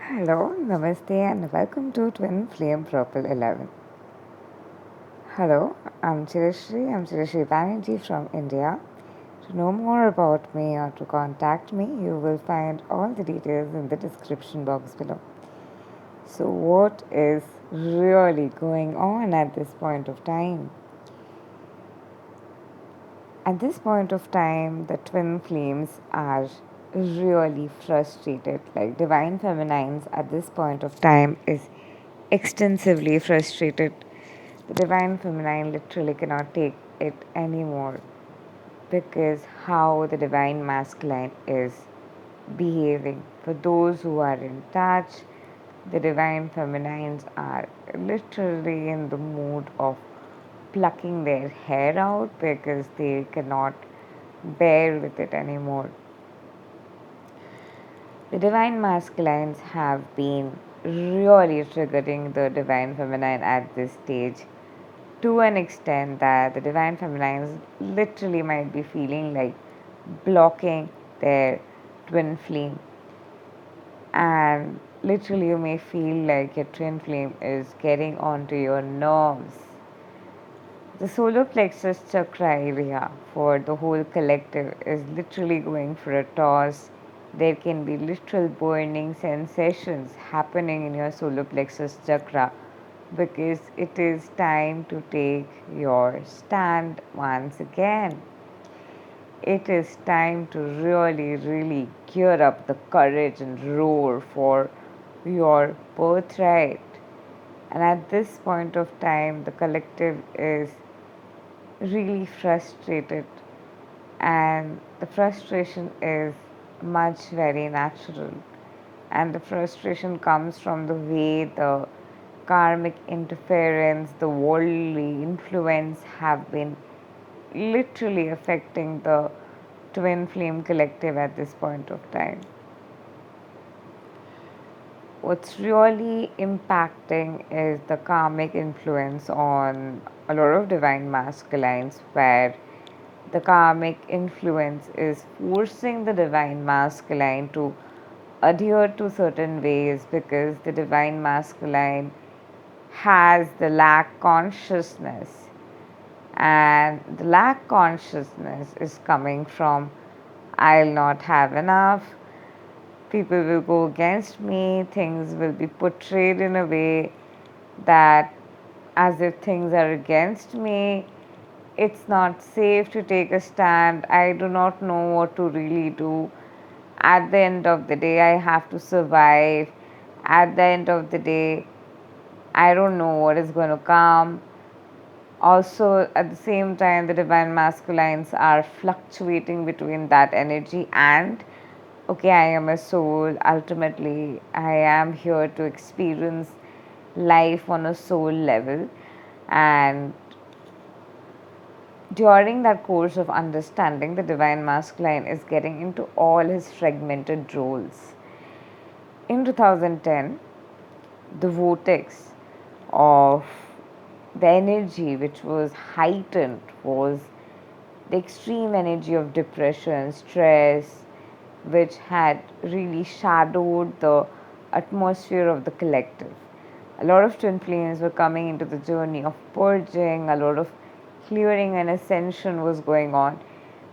Hello, Namaste, and welcome to Twin Flame Propel 11. Hello, I'm Chirashri Banerjee from India. To know more about me or to contact me, you will find all the details in the description box below. So, what is really going on at this point of time? At this point of time, the twin flames are really frustrated. Like divine feminines at this point of time is extensively frustrated. The divine feminine literally cannot take it anymore because how the divine masculine is behaving. For those who are in touch, the divine feminines are literally in the mood of plucking their hair out because they cannot bear with it anymore. The divine masculines have been really triggering the divine feminine at this stage to an extent that the divine feminines literally might be feeling like blocking their twin flame, and literally you may feel like your twin flame is getting onto your nerves. The solar plexus chakra area for the whole collective is literally going for a toss. There can be literal burning sensations happening in your solar plexus chakra because it is time to take your stand once again. It is time to really gear up the courage and roar for your birthright. And at this point of time, the collective is really frustrated, and the frustration is much very natural, and the frustration comes from the way the karmic interference, the worldly influence have been literally affecting the twin flame collective at this point of time. What's really impacting is the karmic influence on a lot of divine masculines, where the karmic influence is forcing the divine masculine to adhere to certain ways because the divine masculine has the lack consciousness, and the lack consciousness is coming from I'll not have enough, people will go against me, things will be portrayed in a way that as if things are against me. It's not safe to take a stand. I do not know what to really do. At the end of the day, I have to survive. At the end of the day, I don't know what is going to come. Also, at the same time, the divine masculines are fluctuating between that energy and okay, I am a soul. Ultimately, I am here to experience life on a soul level. And during that course of understanding, the divine masculine is getting into all his fragmented roles. In 2010, the vortex of the energy which was heightened was the extreme energy of depression, stress, which had really shadowed the atmosphere of the collective. A lot of twin flames were coming into the journey of purging, a lot of clearing and ascension was going on.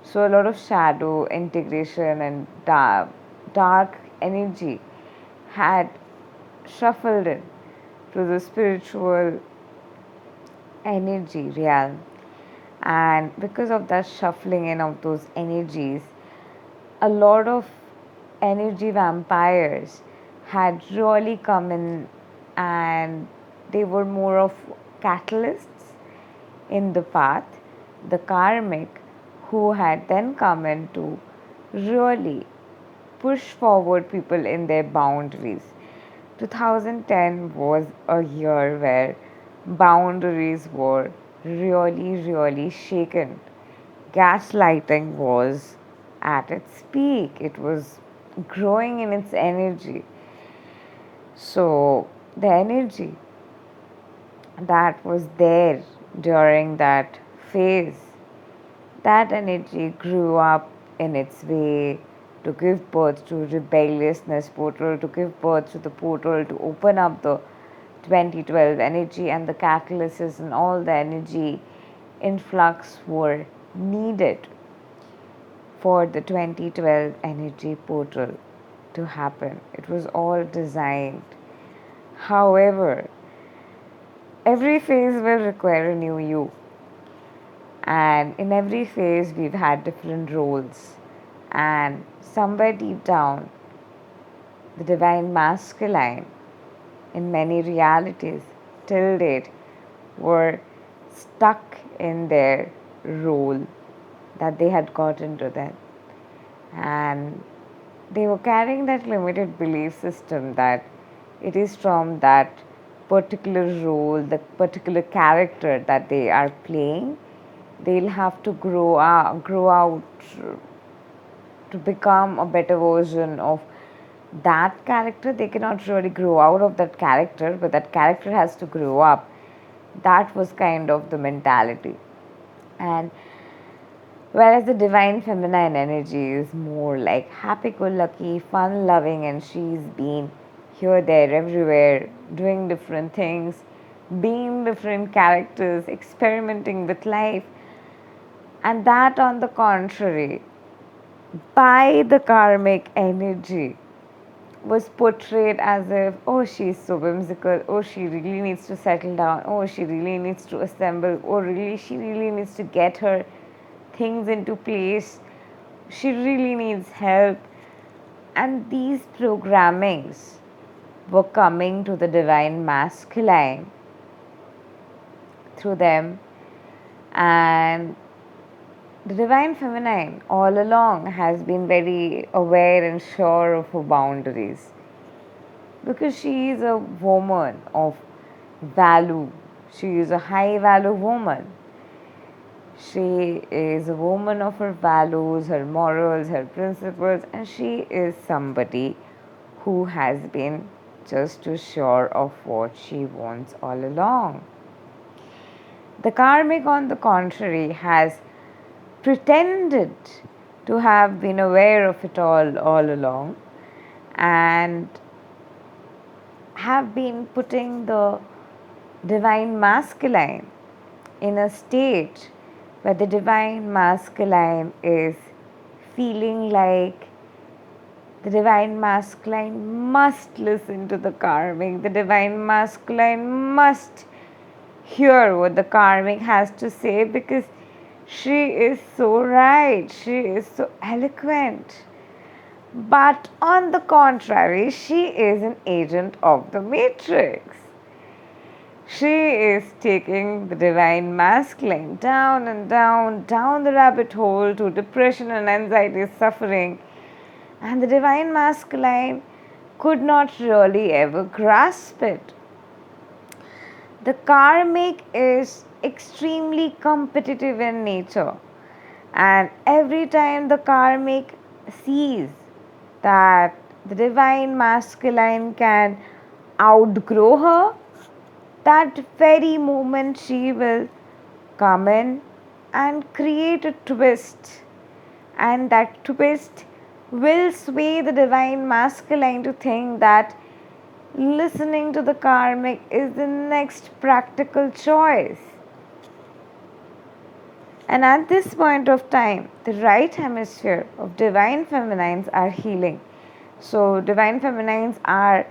So, a lot of shadow, integration, and dark energy had shuffled in to the spiritual energy realm. And because of that shuffling in of those energies, a lot of energy vampires had really come in, and they were more of catalysts in the path. The karmic who had then come in to really push forward people in their boundaries. 2010 was a year where boundaries were really shaken. Gaslighting was at its peak, it was growing in its energy. So, the energy that was there during that phase, that energy grew up in its way. to give birth to rebelliousness portal, to give birth to the portal to open up the 2012 energy, and the catalysis and all the energy influx were needed for the 2012 energy portal to happen. It was all designed. However, every phase will require a new you, and in every phase, we've had different roles. And somewhere deep down, the divine masculine, in many realities till date, were stuck in their role that they had got into them. And they were carrying that limited belief system that it is from that particular role, the particular character that they are playing, they'll have to grow out to become a better version of that character. They cannot really grow out of that character, but that character has to grow up. That was kind of the mentality. And whereas the divine feminine energy is more like happy go lucky, fun loving, and she's been here, there, everywhere, doing different things, being different characters, experimenting with life. And that, on the contrary, by the karmic energy, was portrayed as if, oh, she's so whimsical, oh, she really needs to settle down, oh, she really needs to assemble, oh, really, she really needs to get her things into place, she really needs help. And these programmings were coming to the divine masculine through them, and the divine feminine all along has been very aware and sure of her boundaries, because she is a woman of value. She is a high value woman. She is a woman of her values, her morals, her principles, and she is somebody who has been just too sure of what she wants all along. The karmic, on the contrary, has pretended to have been aware of it all along, and have been putting the divine masculine in a state where the divine masculine is feeling like the divine masculine must listen to the karmic, the divine masculine must hear what the karmic has to say, because she is so right, she is so eloquent. But on the contrary, she is an agent of the matrix. She is taking the divine masculine down and down the rabbit hole to depression and anxiety suffering. And the divine masculine could not really ever grasp it. The karmic is extremely competitive in nature, and every time the karmic sees that the divine masculine can outgrow her, that very moment she will come in and create a twist, and that twist will sway the divine masculine to think that listening to the karmic is the next practical choice. And at this point of time, the right hemisphere of divine feminines are healing. So divine feminines are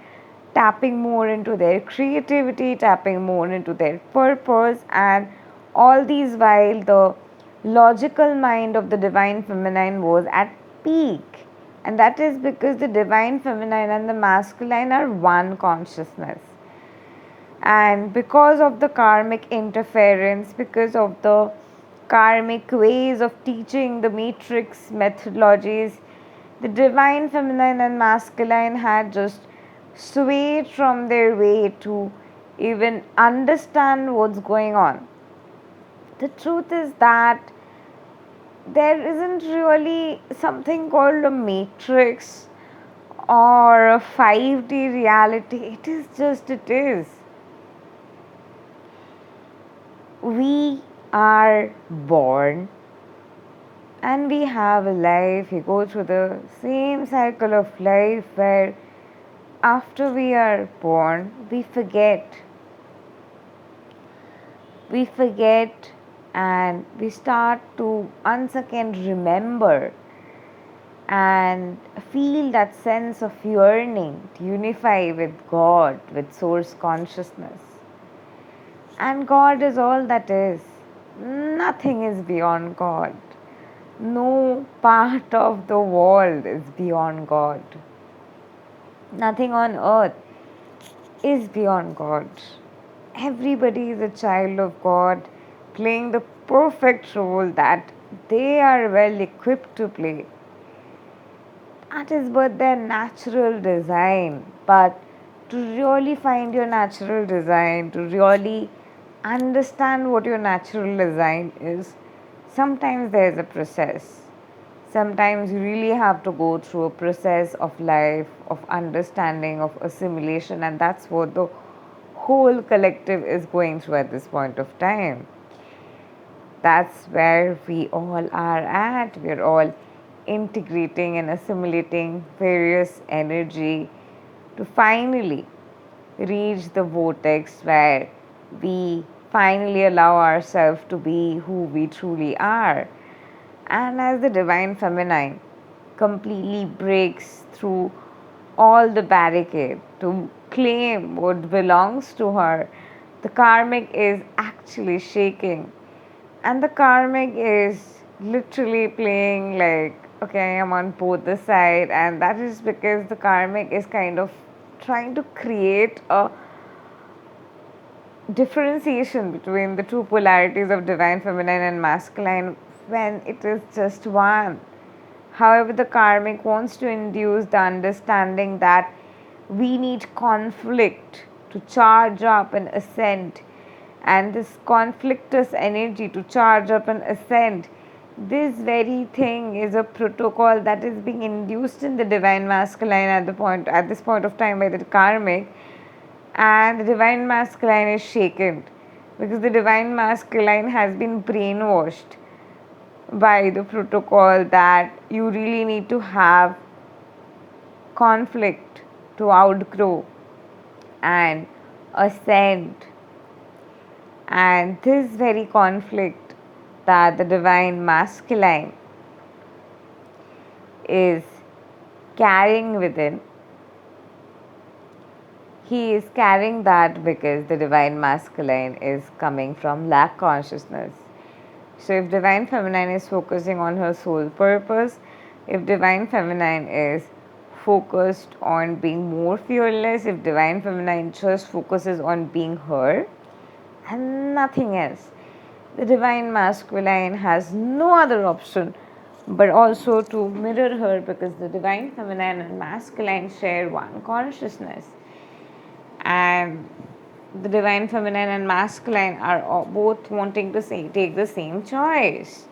tapping more into their creativity, tapping more into their purpose, and all these while the logical mind of the divine feminine was at peak. And that is because the divine feminine and the masculine are one consciousness. And because of the karmic interference, because of the karmic ways of teaching, the matrix methodologies, the divine feminine and masculine had just swayed from their way to even understand what's going on. The truth is that there isn't really something called a matrix or a 5D reality. It is just it is. We are born And we have a life, we go through the same cycle of life where after we are born, we forget and we start to once again remember and feel that sense of yearning to unify with God, with source consciousness. And God is all that is. Nothing is beyond God. No part of the world is beyond God. Nothing on earth is beyond God. Everybody is a child of God, playing the perfect role that they are well equipped to play. That is but their natural design. But to really find your natural design, to really understand what your natural design is, sometimes there is a process. Sometimes you really have to go through a process of life, of understanding, of assimilation, and that's what the whole collective is going through at this point of time. That's where we all are at. We're all integrating and assimilating various energy to finally reach the vortex where we finally allow ourselves to be who we truly are. And as the divine feminine completely breaks through all the barricade to claim what belongs to her, the karmic is actually shaking. And the karmic is literally playing like, okay, I'm on both the side, and that is because the karmic is kind of trying to create a differentiation between the two polarities of divine feminine and masculine when it is just one. However, the karmic wants to induce the understanding that we need conflict to charge up and ascend, and this conflictus energy to charge up and ascend. This very thing is a protocol that is being induced in the divine masculine at this point of time by the karmic, and the divine masculine is shaken because the divine masculine has been brainwashed by the protocol that you really need to have conflict to outgrow and ascend. And this very conflict that the divine masculine is carrying within, he is carrying that because the divine masculine is coming from lack consciousness. So, if divine feminine is focusing on her soul purpose, if divine feminine is focused on being more fearless, if divine feminine just focuses on being her and nothing else, the divine masculine has no other option but also to mirror her, because the divine feminine and masculine share one consciousness. And the divine feminine and masculine are both wanting to take the same choice.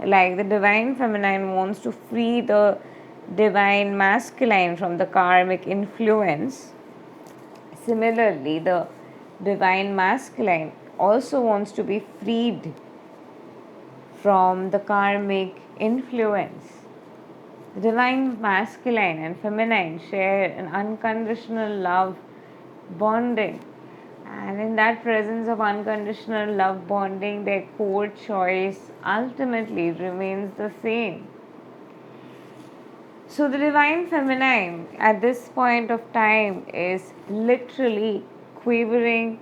Like the divine feminine wants to free the divine masculine from the karmic influence. Similarly, the divine masculine also wants to be freed from the karmic influence. The divine masculine and feminine share an unconditional love bonding, and in that presence of unconditional love bonding, their core choice ultimately remains the same. So, the divine feminine at this point of time is literally quivering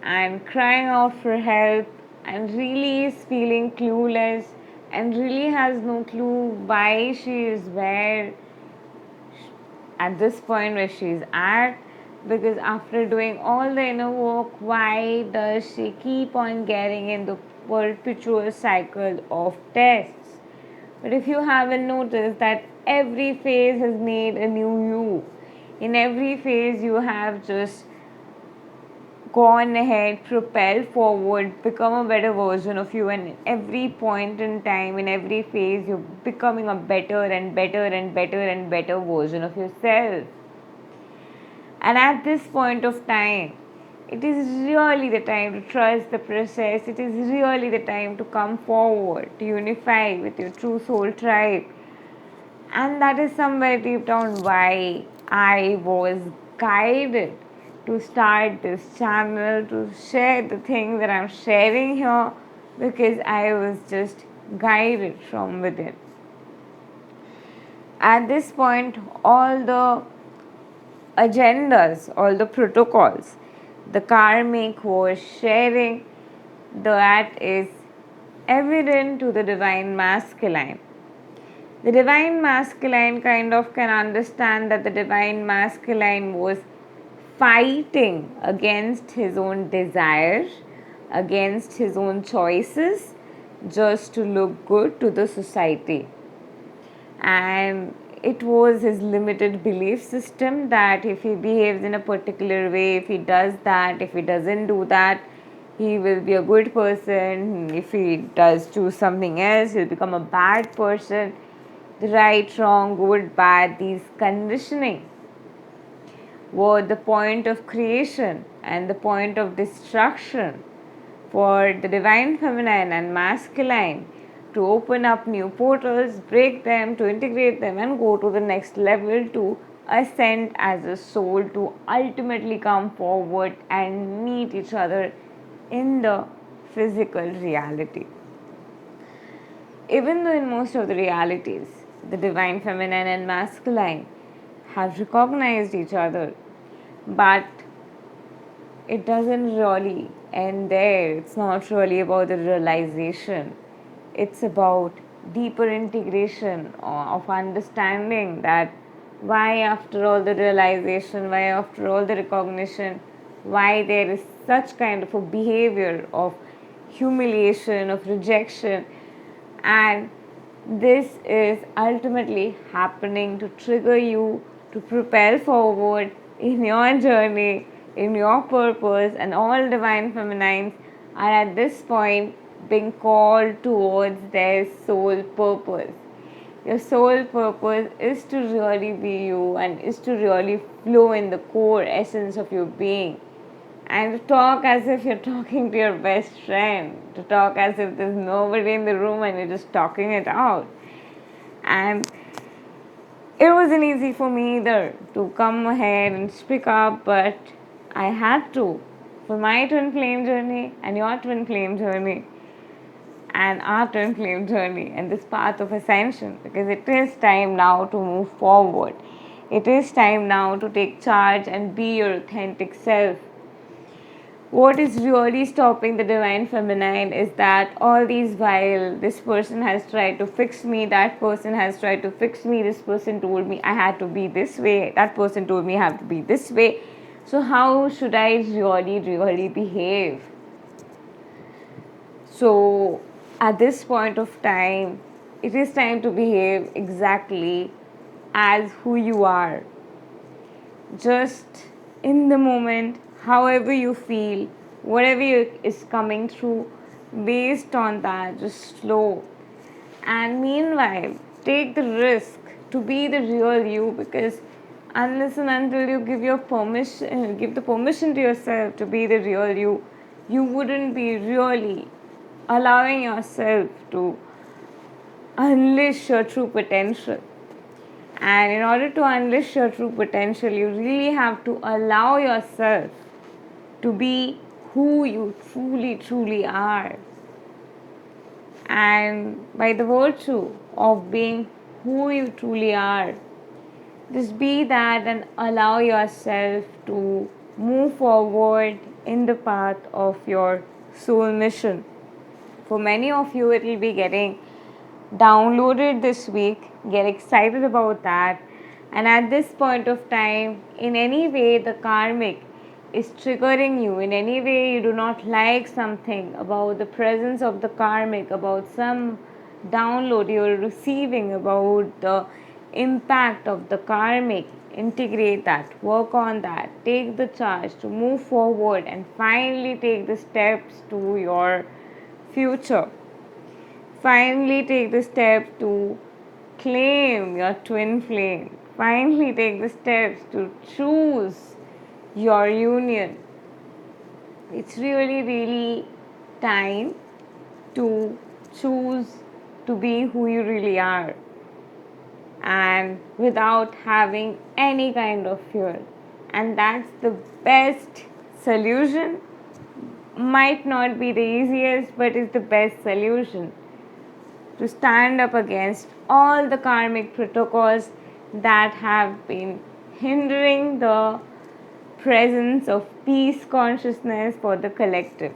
and crying out for help, and really is feeling clueless and really has no clue why she is where at this point where she is at, because after doing all the inner work, why does she keep on getting in the perpetual cycle of tests? But if you haven't noticed that every phase has made a new you, in every phase you have just gone ahead, propel forward, become a better version of you, and in every point in time, in every phase, you're becoming a better and better and better and better version of yourself. And at this point of time, It is really the time to trust the process. It is really the time to come forward, to unify with your true soul tribe. And that is somewhere deep down why I was guided to start this channel, to share the thing that I'm sharing here, because I was just guided from within. At this point, all the agendas, all the protocols, the karmic was sharing, that is evident to the divine masculine. The divine masculine kind of can understand that the divine masculine was fighting against his own desire, against his own choices, just to look good to the society. And it was his limited belief system that if he behaves in a particular way, if he does that, if he doesn't do that, he will be a good person. If he does choose something else, he'll become a bad person. The right, wrong, good, bad, these conditioning were the point of creation and the point of destruction for the divine feminine and masculine to open up new portals, break them, to integrate them, and go to the next level, to ascend as a soul, to ultimately come forward and meet each other in the physical reality. Even though in most of the realities, the divine feminine and masculine have recognized each other, but it doesn't really end there. It's not really about the realization. It's about deeper integration of understanding that why after all the realization, why after all the recognition, why there is such kind of a behavior of humiliation, of rejection, and this is ultimately happening to trigger you to propel forward in your journey, in your purpose, and all divine feminines are at this point being called towards their soul purpose. Your soul purpose is to really be you and is to really flow in the core essence of your being. And to talk as if you're talking to your best friend, to talk as if there's nobody in the room and you're just talking it out. And it wasn't easy for me either to come ahead and speak up, but I had to for my twin flame journey and your twin flame journey and our twin flame journey and this path of ascension, because it is time now to move forward. It is time now to take charge and be your authentic self. What is really stopping the divine feminine is that all these while this person has tried to fix me, that person has tried to fix me, this person told me I had to be this way, that person told me I have to be this way. So how should I really behave? So at this point of time, it is time to behave exactly as who you are. Just in the moment, however you feel, whatever is coming through, based on that, just flow. And meanwhile, take the risk to be the real you, because unless and until you give the permission to yourself to be the real you, you wouldn't be really allowing yourself to unleash your true potential. And in order to unleash your true potential, you really have to allow yourself to be who you truly are. And by the virtue of being who you truly are, just be that and allow yourself to move forward in the path of your soul mission. For many of you, it will be getting downloaded this week. Get excited about that. And at this point of time, in any way the karmic is triggering you, in any way you do not like something about the presence of the karmic, about some download you're receiving about the impact of the karmic, integrate that, work on that, take the charge to move forward and finally take the steps to your future. Finally take the step to claim your twin flame. Finally take the steps to choose your union. It's really, really time to choose to be who you really are and without having any kind of fear. And that's the best solution. Might not be the easiest, but it's the best solution to stand up against all the karmic protocols that have been hindering the presence of peace consciousness for the collective.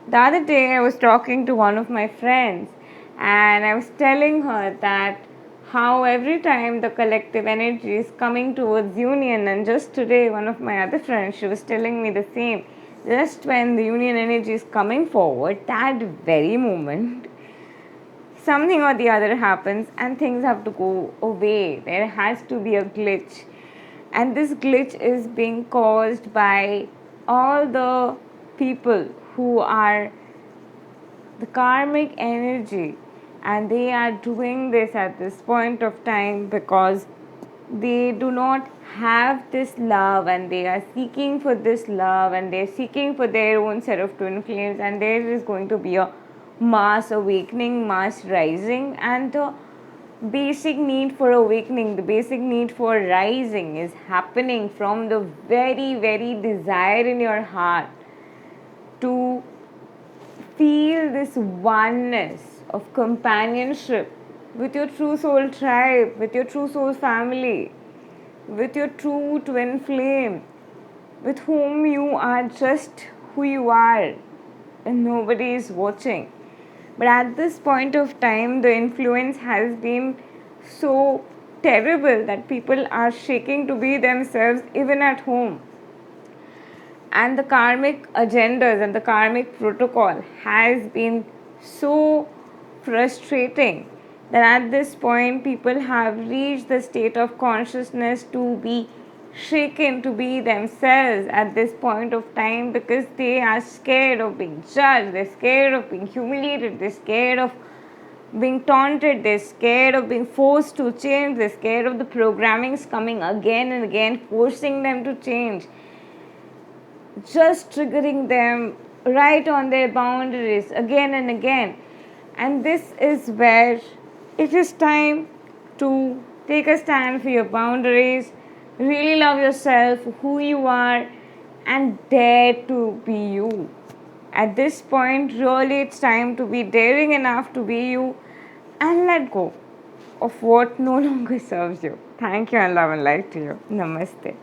The other day, I was talking to one of my friends and I was telling her that how every time the collective energy is coming towards union, and just today, one of my other friends, she was telling me the same. Just when the union energy is coming forward, that very moment, something or the other happens and things have to go away. There has to be a glitch. And this glitch is being caused by all the people who are the karmic energy, and they are doing this at this point of time because they do not have this love, and they are seeking for this love, and they're seeking for their own set of twin flames, and there is going to be a mass awakening, mass rising, and the basic need for awakening, the basic need for rising is happening from the very, very desire in your heart to feel this oneness of companionship with your true soul tribe, with your true soul family, with your true twin flame, with whom you are just who you are and nobody is watching. But at this point of time, the influence has been so terrible that people are shaking to be themselves even at home. And the karmic agendas and the karmic protocol has been so frustrating that at this point people have reached the state of consciousness to be shaken to be themselves at this point of time, because they are scared of being judged, they're scared of being humiliated, they're scared of being taunted, they're scared of being forced to change, they're scared of the programmings coming again and again, forcing them to change, just triggering them right on their boundaries again and again. And this is where it is time to take a stand for your boundaries, really love yourself, who you are, and dare to be you. At this point, really, it's time to be daring enough to be you and let go of what no longer serves you. Thank you, and love and light to you. Namaste.